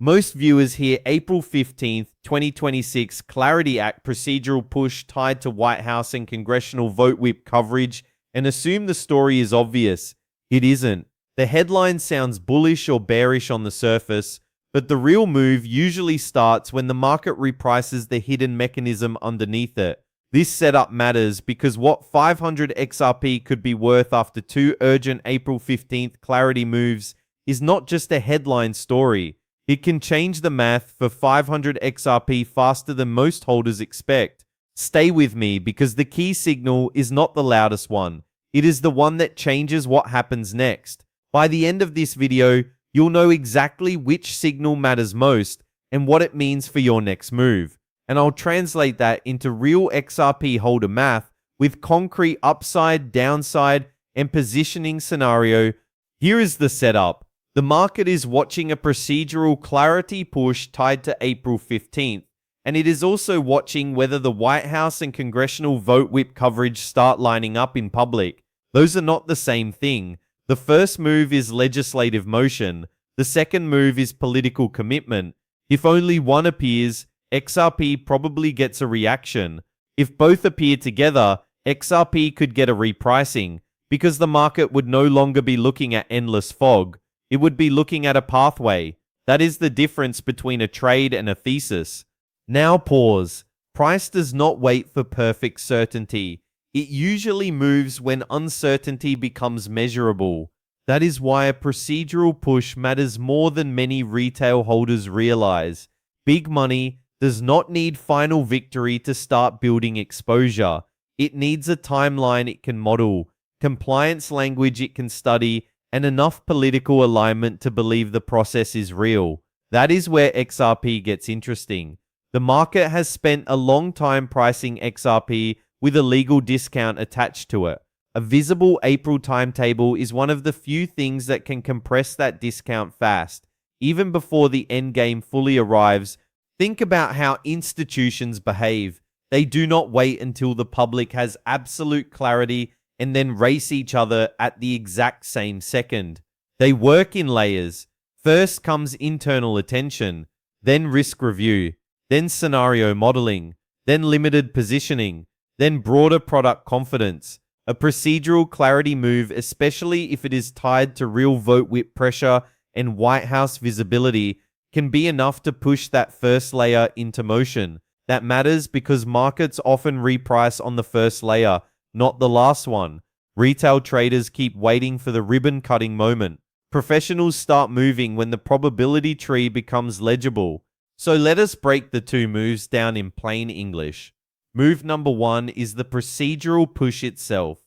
Most viewers hear April 15th, 2026 Clarity Act procedural push tied to White House and congressional vote whip coverage and assume the story is obvious. It isn't. The headline sounds bullish or bearish on the surface, but the real move usually starts when the market reprices the hidden mechanism underneath it. This setup matters because what 500 XRP could be worth after two urgent April 15th clarity moves is not just a headline story. It can change the math for 500 XRP faster than most holders expect. Stay with me because the key signal is not the loudest one. It is the one that changes what happens next. By the end of this video, you'll know exactly which signal matters most and what it means for your next move. And I'll translate that into real XRP holder math with concrete upside, downside, and positioning scenario. Here is the setup. The market is watching a procedural clarity push tied to April 15th, and it is also watching whether the White House and congressional vote whip coverage start lining up in public. Those are not the same thing. The first move is legislative motion. The second move is political commitment. If only one appears, XRP probably gets a reaction. If both appear together, XRP could get a repricing, because the market would no longer be looking at endless fog. It would be looking at a pathway. That is the difference between a trade and a thesis. Now pause. Price does not wait for perfect certainty. It usually moves when uncertainty becomes measurable. That is why a procedural push matters more than many retail holders realize. Big money does not need final victory to start building exposure. It needs a timeline it can model, compliance language it can study, and enough political alignment to believe the process is real. That is where XRP gets interesting. The market has spent a long time pricing XRP with a legal discount attached to it. A visible April timetable is one of the few things that can compress that discount fast. Even before the endgame fully arrives, think about how institutions behave. They do not wait until the public has absolute clarity and then race each other at the exact same second. They work in layers. First comes internal attention, then risk review, then scenario modeling, then limited positioning, then broader product confidence. A procedural clarity move, especially if it is tied to real vote whip pressure and White House visibility, can be enough to push that first layer into motion. That matters because markets often reprice on the first layer, not the last one. Retail traders keep waiting for the ribbon-cutting moment. Professionals start moving when the probability tree becomes legible. So let us break the two moves down in plain English. Move number one is the procedural push itself.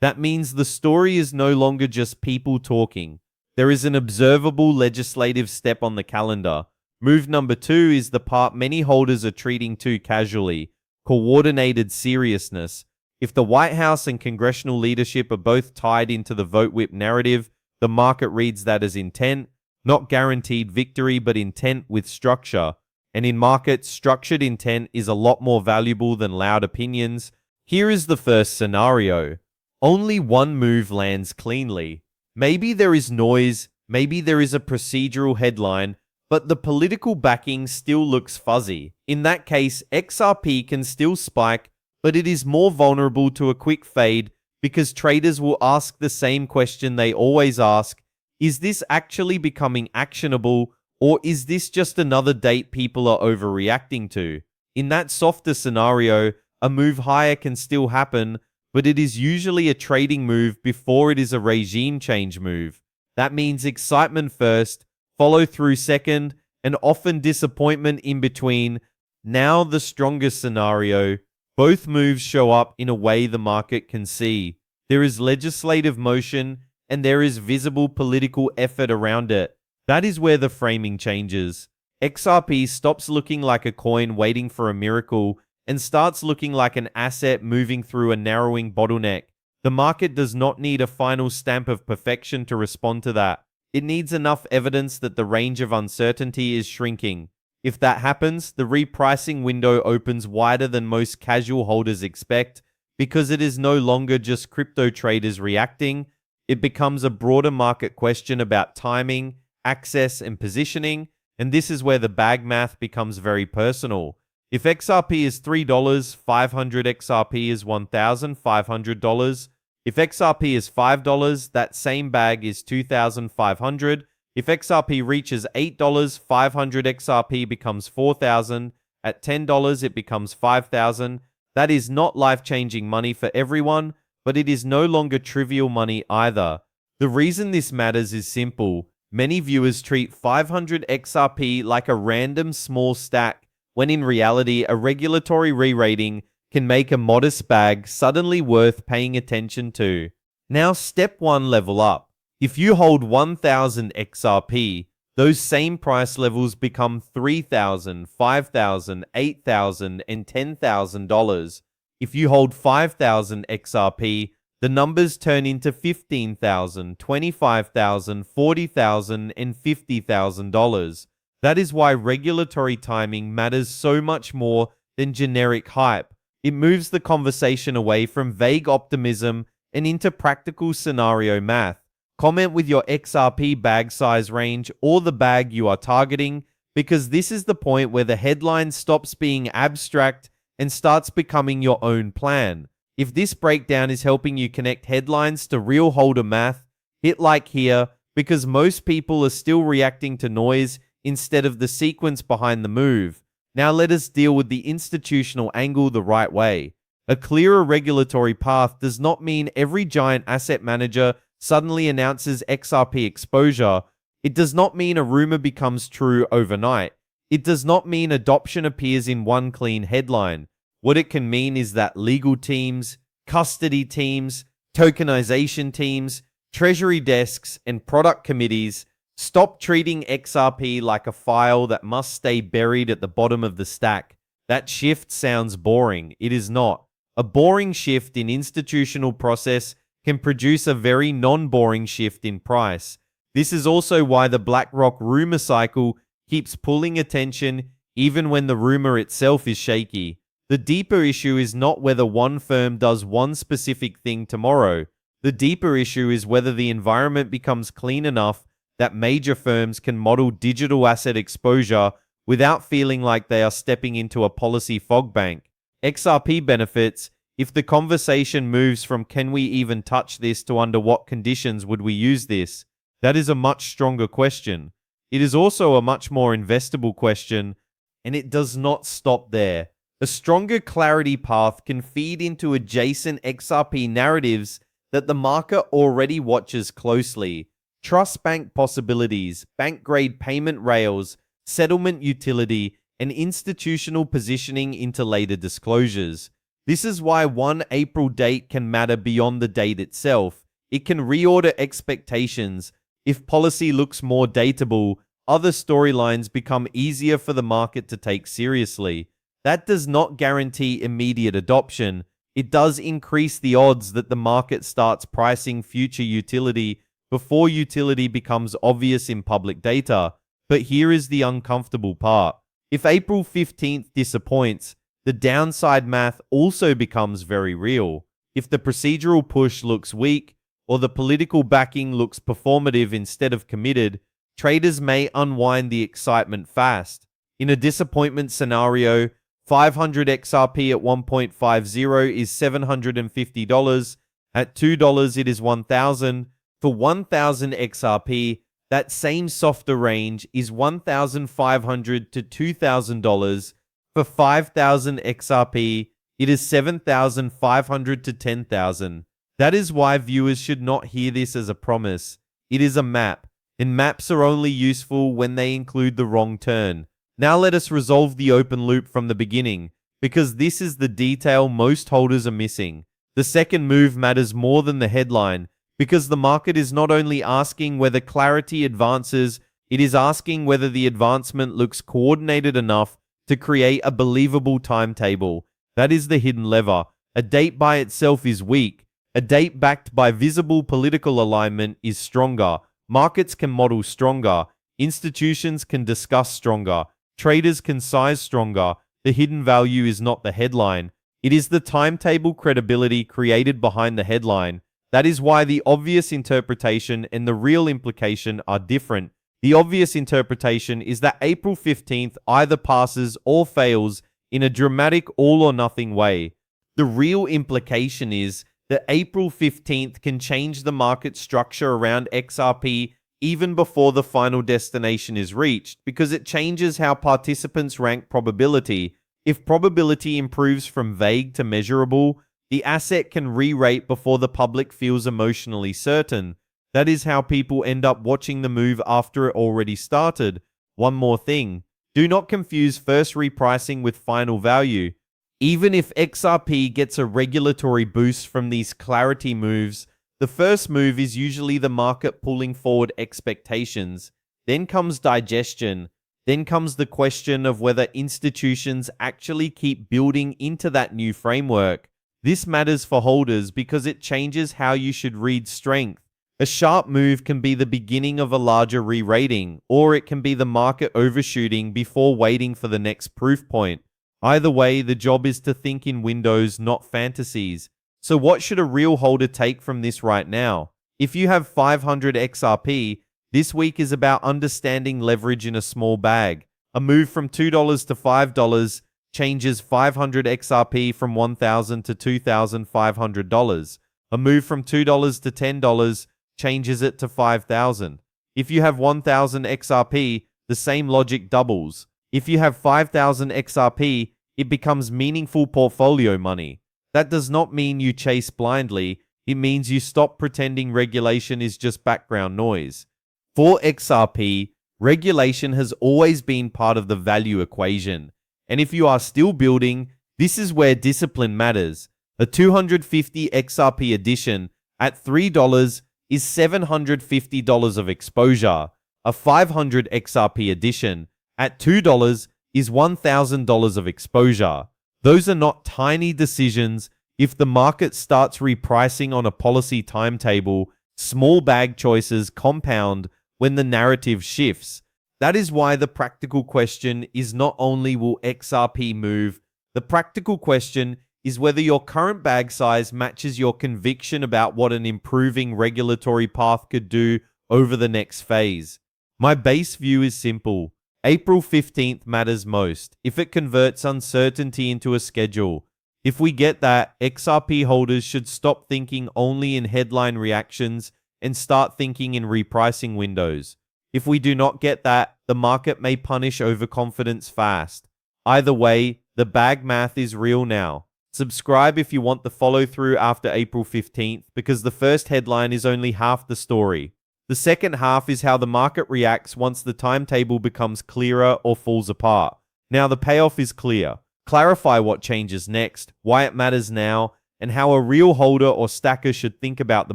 That means the story is no longer just people talking. There is an observable legislative step on the calendar. Move number two is the part many holders are treating too casually: coordinated seriousness. If the White House and congressional leadership are both tied into the vote whip narrative, the market reads that as intent, not guaranteed victory, but intent with structure. And in markets, structured intent is a lot more valuable than loud opinions. Here is the first scenario. Only one move lands cleanly. Maybe there is noise, maybe there is a procedural headline, but the political backing still looks fuzzy. In that case, XRP can still spike, but it is more vulnerable to a quick fade because traders will ask the same question they always ask: is this actually becoming actionable, or is this just another date people are overreacting to? In that softer scenario, a move higher can still happen, but it is usually a trading move before it is a regime change move. That means excitement first, follow through second, and often disappointment in between. Now the strongest scenario. Both moves show up in a way the market can see. There is legislative motion and there is visible political effort around it. That is where the framing changes. XRP stops looking like a coin waiting for a miracle and starts looking like an asset moving through a narrowing bottleneck. The market does not need a final stamp of perfection to respond to that. It needs enough evidence that the range of uncertainty is shrinking. If that happens, the repricing window opens wider than most casual holders expect, because it is no longer just crypto traders reacting. It becomes a broader market question about timing, access, and positioning. And this is where the bag math becomes very personal. If XRP is $3, 500 XRP is $1,500. If XRP is $5, that same bag is $2,500. If XRP reaches $8, 500 XRP becomes $4,000. At $10, it becomes $5,000. That is not life-changing money for everyone, but it is no longer trivial money either. The reason this matters is simple. Many viewers treat 500 XRP like a random small stack, when in reality, a regulatory re-rating can make a modest bag suddenly worth paying attention to. Now, step 1, level up. If you hold 1000 XRP, those same price levels become $3,000, $5,000, $8,000, and $10,000. If you hold 5000 XRP, the numbers turn into $15,000, $25,000, $40,000, and $50,000. That is why regulatory timing matters so much more than generic hype. It moves the conversation away from vague optimism and into practical scenario math. Comment with your XRP bag size range or the bag you are targeting, because this is the point where the headline stops being abstract and starts becoming your own plan. If this breakdown is helping you connect headlines to real holder math, hit like here, because most people are still reacting to noise instead of the sequence behind the move. Now let us deal with the institutional angle the right way. A clearer regulatory path does not mean every giant asset manager suddenly announces XRP exposure. It does not mean a rumor becomes true overnight. It does not mean adoption appears in one clean headline. What it can mean is that legal teams, custody teams, tokenization teams, treasury desks, and product committees stop treating XRP like a file that must stay buried at the bottom of the stack. That shift sounds boring. It is not. A boring shift in institutional process can produce a very non-boring shift in price. This is also why the BlackRock rumor cycle keeps pulling attention even when the rumor itself is shaky. The deeper issue is not whether one firm does one specific thing tomorrow. The deeper issue is whether the environment becomes clean enough that major firms can model digital asset exposure without feeling like they are stepping into a policy fog bank. XRP benefits if the conversation moves from can we even touch this to under what conditions would we use this. That is a much stronger question. It is also a much more investable question, and it does not stop there. A stronger clarity path can feed into adjacent XRP narratives that the market already watches closely. Trust bank possibilities, bank-grade payment rails, settlement utility, and institutional positioning into later disclosures. This is why one April date can matter beyond the date itself. It can reorder expectations. If policy looks more dateable, other storylines become easier for the market to take seriously. That does not guarantee immediate adoption. It does increase the odds that the market starts pricing future utility before utility becomes obvious in public data. But here is the uncomfortable part. If April 15th disappoints, the downside math also becomes very real. If the procedural push looks weak, or the political backing looks performative instead of committed, traders may unwind the excitement fast. In a disappointment scenario, 500 XRP at 1.50 is $750. At $2, it is $1,000. For 1000 XRP, that same softer range is $1,500 to $2,000. For 5000 XRP, it is $7,500 to $10,000. That is why viewers should not hear this as a promise. It is a map, and maps are only useful when they include the wrong turn. Now let us resolve the open loop from the beginning, because this is the detail most holders are missing. The second move matters more than the headline, because the market is not only asking whether clarity advances, it is asking whether the advancement looks coordinated enough to create a believable timetable. That is the hidden lever. A date by itself is weak. A date backed by visible political alignment is stronger. Markets can model stronger. Institutions can discuss stronger. Traders can size stronger. The hidden value is not the headline. It is the timetable credibility created behind the headline. That is why the obvious interpretation and the real implication are different. The obvious interpretation is that April 15th either passes or fails in a dramatic all or nothing way. The real implication is that April 15th can change the market structure around XRP even before the final destination is reached, because it changes how participants rank probability. If probability improves from vague to measurable, the asset can re-rate before the public feels emotionally certain. That is how people end up watching the move after it already started. One more thing, do not confuse first repricing with final value. Even if XRP gets a regulatory boost from these clarity moves, the first move is usually the market pulling forward expectations. Then comes digestion. Then comes the question of whether institutions actually keep building into that new framework. This matters for holders because it changes how you should read strength. A sharp move can be the beginning of a larger re-rating, or it can be the market overshooting before waiting for the next proof point. Either way, the job is to think in windows, not fantasies. So what should a real holder take from this right now? If you have 500 XRP, this week is about understanding leverage in a small bag. A move from $2 to $5 changes 500 XRP from $1,000 to $2,500. A move from $2 to $10 changes it to $5,000. If you have 1,000 XRP, the same logic doubles. If you have 5,000 XRP, it becomes meaningful portfolio money. That does not mean you chase blindly. It means you stop pretending regulation is just background noise. For XRP, regulation has always been part of the value equation. And if you are still building, this is where discipline matters. A 250 XRP addition at $3 is $750 of exposure. A 500 XRP addition at $2 is $1,000 of exposure. Those are not tiny decisions. If the market starts repricing on a policy timetable, small bag choices compound when the narrative shifts. That is why the practical question is not only will XRP move, the practical question is whether your current bag size matches your conviction about what an improving regulatory path could do over the next phase. My base view is simple. April 15th matters most if it converts uncertainty into a schedule. If we get that, XRP holders should stop thinking only in headline reactions and start thinking in repricing windows. If we do not get that, the market may punish overconfidence fast. Either way, the bag math is real now. Subscribe if you want the follow-through after April 15th, because the first headline is only half the story. The second half is how the market reacts once the timetable becomes clearer or falls apart. Now the payoff is clear. Clarify what changes next, why it matters now, and how a real holder or stacker should think about the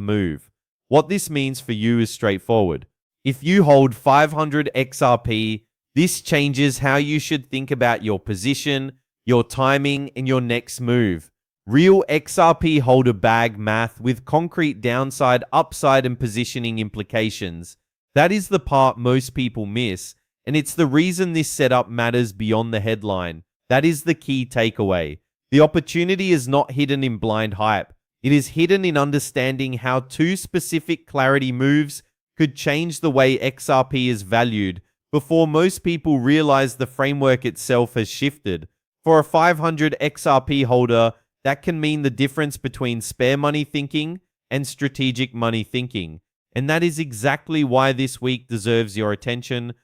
move. What this means for you is straightforward. If you hold 500 XRP, this changes how you should think about your position, your timing, and your next move. Real XRP holder bag math with concrete downside, upside, and positioning implications. That is the part most people miss, and it's the reason this setup matters beyond the headline. That is the key takeaway. The opportunity is not hidden in blind hype. It is hidden in understanding how two specific clarity moves could change the way XRP is valued before most people realize the framework itself has shifted. For a 500 XRP holder, that can mean the difference between spare money thinking and strategic money thinking. And that is exactly why this week deserves your attention.